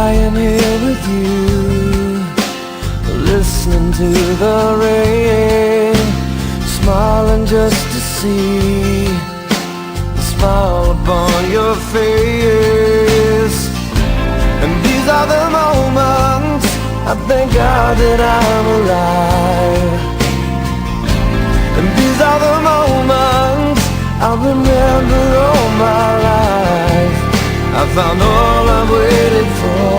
lying here with you, listening to the rain, smiling just to see the smile upon your face. And these are the moments I thank God that I'm alive. And these are the moments I remember all my life. I found all I've waited for,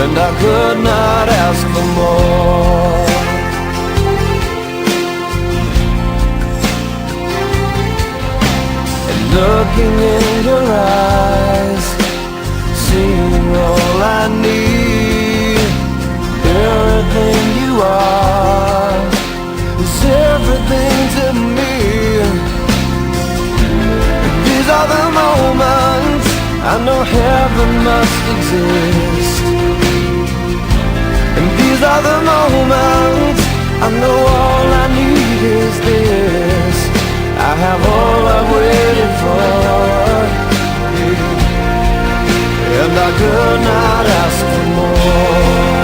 and I could not ask for more. And looking in your eyes, seeing all I need, everything you are is everything to me. These are the moments I know heaven must exist. And these are the moments I know all I need is this. I have all I've waited for, and I could not ask for more.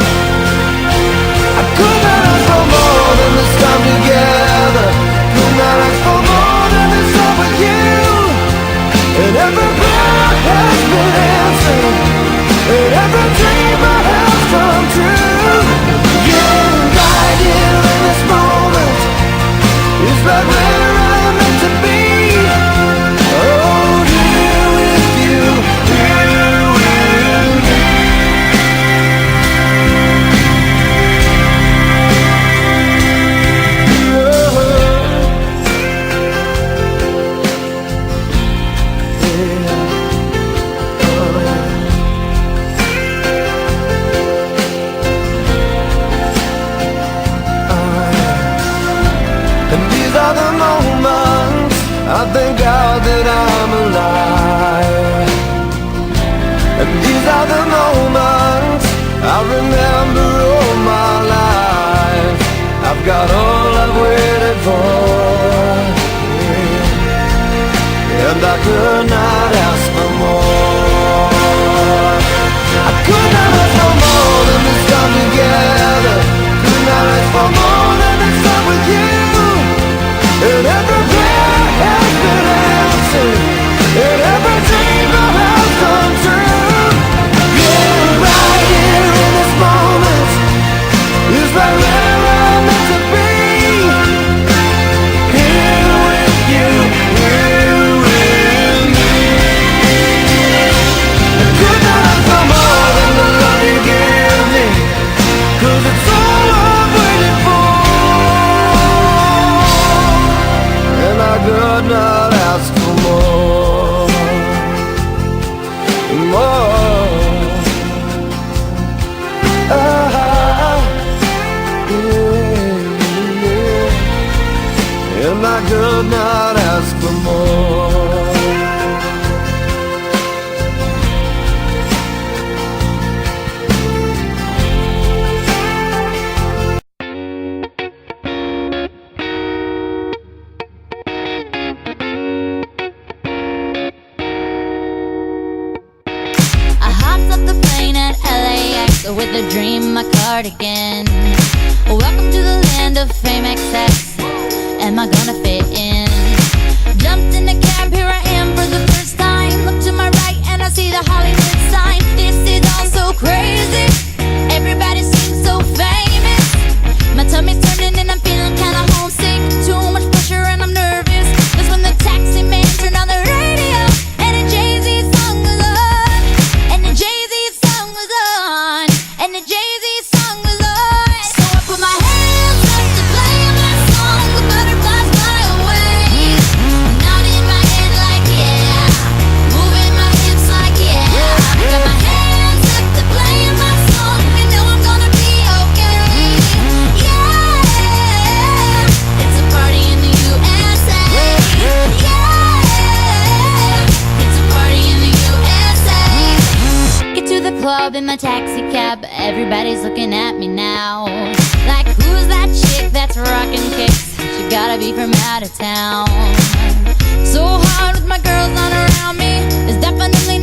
I could not ask for more than this time together. Could not ask for more than this time with you. And every prayer has been answered, and every dream I have come true. Yeah, right here in this moment is right where I'm meant to be. Oh, here with you, here with me. I thank God that I'm alive. And these are the moments I remember all my life. I've got all I've waited for, and I could not ask for more. I could not ask for more than this time together. Could not ask for more than this time with you. And every prayer has been answered, and every dream I have come true. Yeah, right here in this moment is right where I'm meant to be. Here with you, here with me. I could not ask for more than the love you give me, 'cause it's all I've waited for. And I could not ask for more, more. Yeah. And I could not ask for more. With a dream, my cardigan. Welcome to the land of fame excess. Am I gonna fit in? Jumped in a cab, here I am for the first time. Look to my right and I see the Hollywood sign. This is all so crazy. Everybody seems so famous. My tummy's turning and I'm feeling kinda homesick. Too much pressure and I'm nervous. That's when the taxi man turned on the radio, and a Jay-Z song was on. And the Jay-Z song was on. And the Jay-Z song was on. So I put my hands up to play my song. The butterflies fly away. Nodding my head like yeah, moving my hips like yeah. Got my hands up to play my song. You know I'm gonna be okay. Yeah, it's a party in the USA. Yeah, it's a party in the USA. Get to the club in my taxi cab. Everybody's looking at me now, like who's that chick that's rockin' kicks? She gotta be from out of town. So hard with my girls not around me. It's definitely